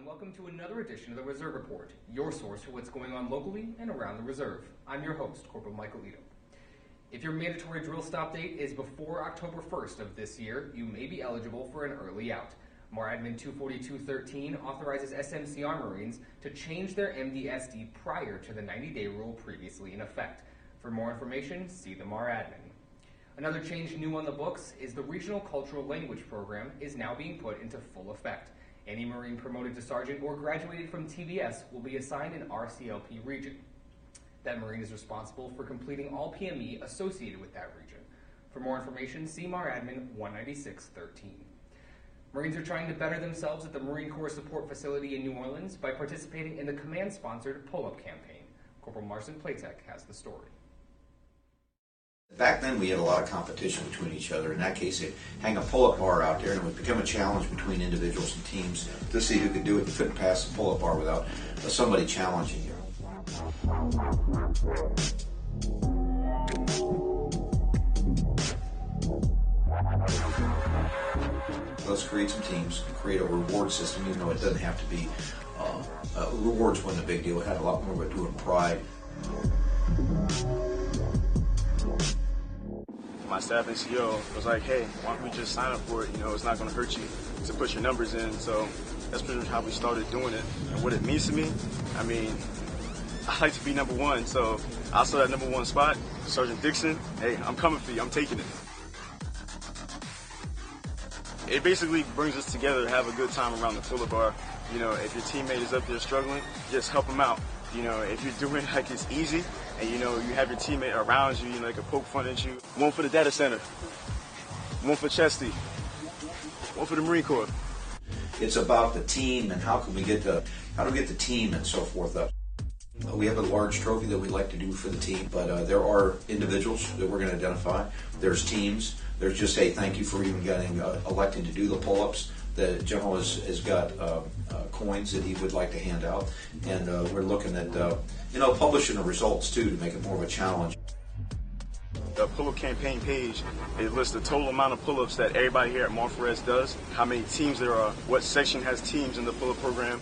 everyone. Welcome to another edition of the Reserve Report, your source for what's going on locally and around the Reserve. I'm your host, Corporal Michael Ito. If your mandatory drill stop date is before October 1st of this year, you may be eligible for an early out. MAR Admin 242.13 authorizes SMCR Marines to change their MDSD prior to the 90-day rule previously in effect. For more information, see the MAR Admin. Another change new on the books is the Regional Cultural Language Program is now being put into full effect. Any Marine promoted to Sergeant or graduated from TBS will be assigned an RCLP region. That Marine is responsible for completing all PME associated with that region. For more information, see MAR Admin 196.13. Marines are trying to better themselves at the Marine Corps Support Facility in New Orleans by participating in the command-sponsored pull-up campaign. Corporal Marcin Platek has the story. Back then we had a lot of competition between each other. In that case, they'd hang a pull-up bar out there and it would become a challenge between individuals and teams to see who could do it. You couldn't pass the pull-up bar without somebody challenging you. Let's create some teams, create a reward system, even though it doesn't have to be, rewards wasn't a big deal. It had a lot more to do with pride. My staff and CEO was like, hey, why don't we just sign up for it? You know, it's not going to hurt you to put your numbers in. So that's pretty much how we started doing it. And what it means to me, I mean, I like to be number one. So I saw that number one spot, Sergeant Dixon, hey, I'm coming for you. I'm taking it. It basically brings us together to have a good time around the pull-up bar. You know, if your teammate is up there struggling, just help them out. You know, if you're doing like it's easy, and you know, you have your teammate around you, you know, they can poke fun at you. One for the data center, one for Chesty, one for the Marine Corps. It's about the team and how do we get the team and so forth up. We have a large trophy that we'd like to do for the team, but there are individuals that we're going to identify. There's teams. There's just, hey, thank you for even getting electing to do the pull-ups. The general has got coins that he would like to hand out, and we're looking at publishing the results too to make it more of a challenge. The pull-up campaign page, it lists the total amount of pull-ups that everybody here at Marforez does, how many teams there are, what section has teams in the pull-up program.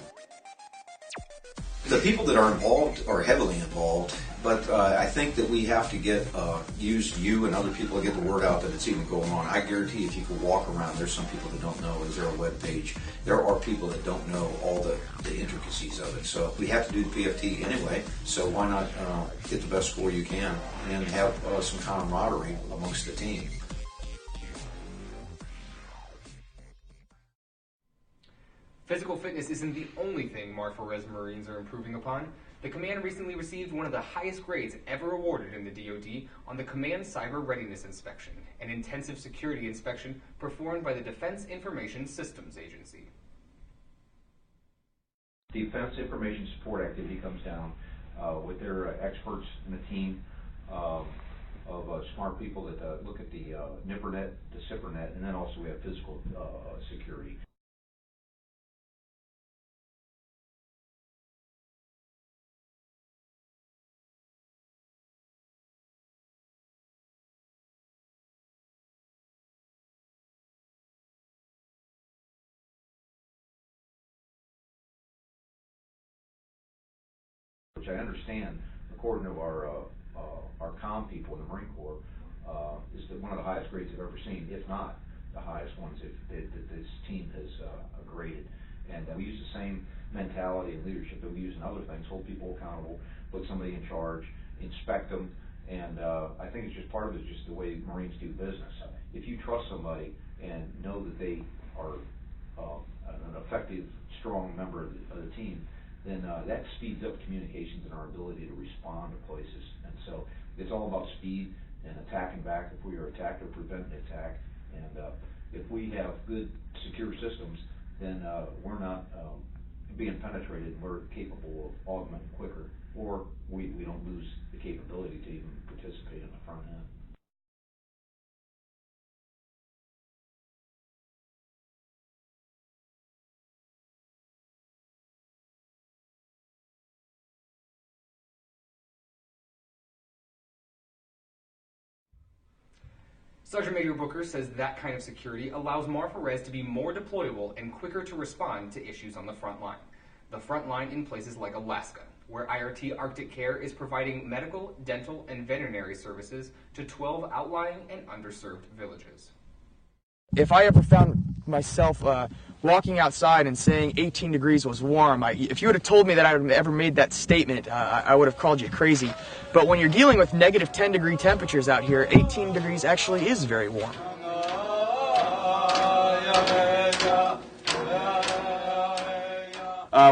The people that are involved are heavily involved, but I think that we have to use you and other people to get the word out that it's even going on. I guarantee if you could walk around, there's some people that don't know, is there a web page? There are people that don't know all the intricacies of it. So we have to do the PFT anyway, so why not get the best score you can and have some camaraderie amongst the team. Physical fitness isn't the only thing Marforez Marines are improving upon. The command recently received one of the highest grades ever awarded in the DoD on the Command Cyber Readiness Inspection, an intensive security inspection performed by the Defense Information Systems Agency. Defense Information Support Activity comes down with their experts in a team of smart people that look at the NIPRNet, the SIPRNet, and then also we have physical security. Which I understand, according to our comm people in the Marine Corps, is one of the highest grades I've ever seen, if not the highest ones that this team has graded. And we use the same mentality and leadership that we use in other things: hold people accountable, put somebody in charge, inspect them, and I think it's just part of it, just the way Marines do business. If you trust somebody and know that they are an effective, strong member of the team, then that speeds up communications and our ability to respond to places. And so it's all about speed and attacking back if we are attacked or preventing attack. And if we have good, secure systems, then we're not being penetrated. We're capable of augmenting quicker, or we don't lose the capability to even participate in the front end. Sergeant Major Booker says that kind of security allows Marfa-Res to be more deployable and quicker to respond to issues on the front line. The front line in places like Alaska, where IRT Arctic Care is providing medical, dental, and veterinary services to 12 outlying and underserved villages. If I ever found myself walking outside and saying 18 degrees was warm, if you would have told me that I would have ever made that statement, I would have called you crazy. But when you're dealing with negative 10-degree temperatures out here, 18 degrees actually is very warm.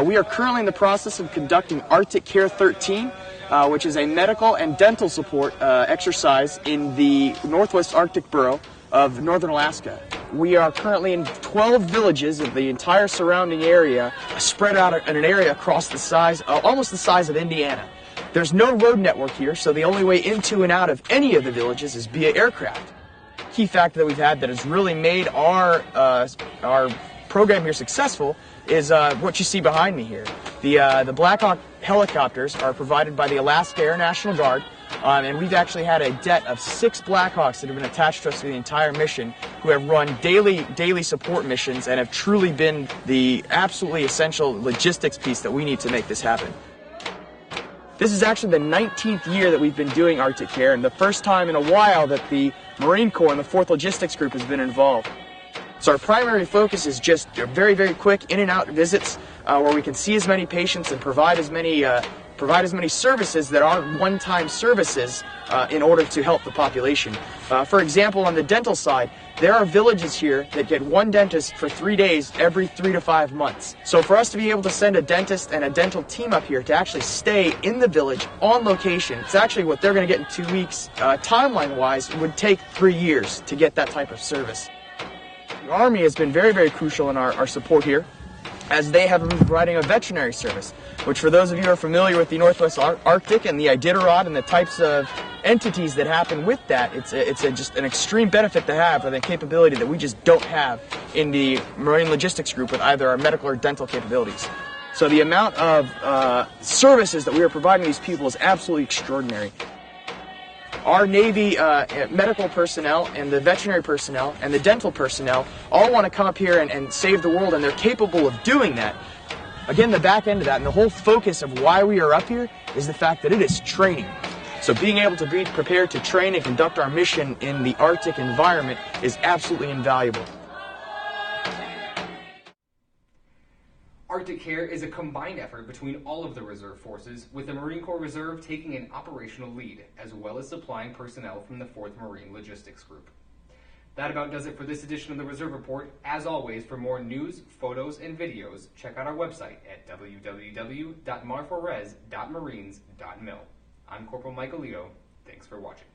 We are currently in the process of conducting Arctic Care 13, which is a medical and dental support exercise in the Northwest Arctic Borough of Northern Alaska. We are currently in 12 villages of the entire surrounding area, spread out in an area across the size, almost the size of Indiana. There's no road network here, so the only way into and out of any of the villages is via aircraft. Key factor that we've had that has really made our program here successful is what you see behind me here. The Black Hawk helicopters are provided by the Alaska Air National Guard, and we've actually had a debt of 6 Black Hawks that have been attached to us for the entire mission, who have run daily support missions and have truly been the absolutely essential logistics piece that we need to make this happen. This is actually the 19th year that we've been doing Arctic Care, and the first time in a while that the Marine Corps and the 4th Logistics Group has been involved. So our primary focus is just very, very quick in and out visits where we can see as many patients and provide as many services that are one-time services in order to help the population. For example, on the dental side, there are villages here that get one dentist for 3 days every 3 to 5 months. So for us to be able to send a dentist and a dental team up here to actually stay in the village on location, it's actually what they're going to get in 2 weeks. Timeline-wise, it would take 3 years to get that type of service. The Army has been very, very crucial in our support here, as they have been providing a veterinary service, which for those of you who are familiar with the Northwest Arctic and the Iditarod and the types of entities that happen with that, it's just an extreme benefit to have with a capability that we just don't have in the Marine Logistics Group with either our medical or dental capabilities. So the amount of services that we are providing these people is absolutely extraordinary. Our Navy medical personnel and the veterinary personnel and the dental personnel all want to come up here and save the world, and they're capable of doing that. Again, the back end of that and the whole focus of why we are up here is the fact that it is training. So being able to be prepared to train and conduct our mission in the Arctic environment is absolutely invaluable. Arctic Care is a combined effort between all of the reserve forces, with the Marine Corps Reserve taking an operational lead, as well as supplying personnel from the 4th Marine Logistics Group. That about does it for this edition of the Reserve Report. As always, for more news, photos, and videos, check out our website at www.marfares.marines.mil. I'm Corporal Michael Lito. Thanks for watching.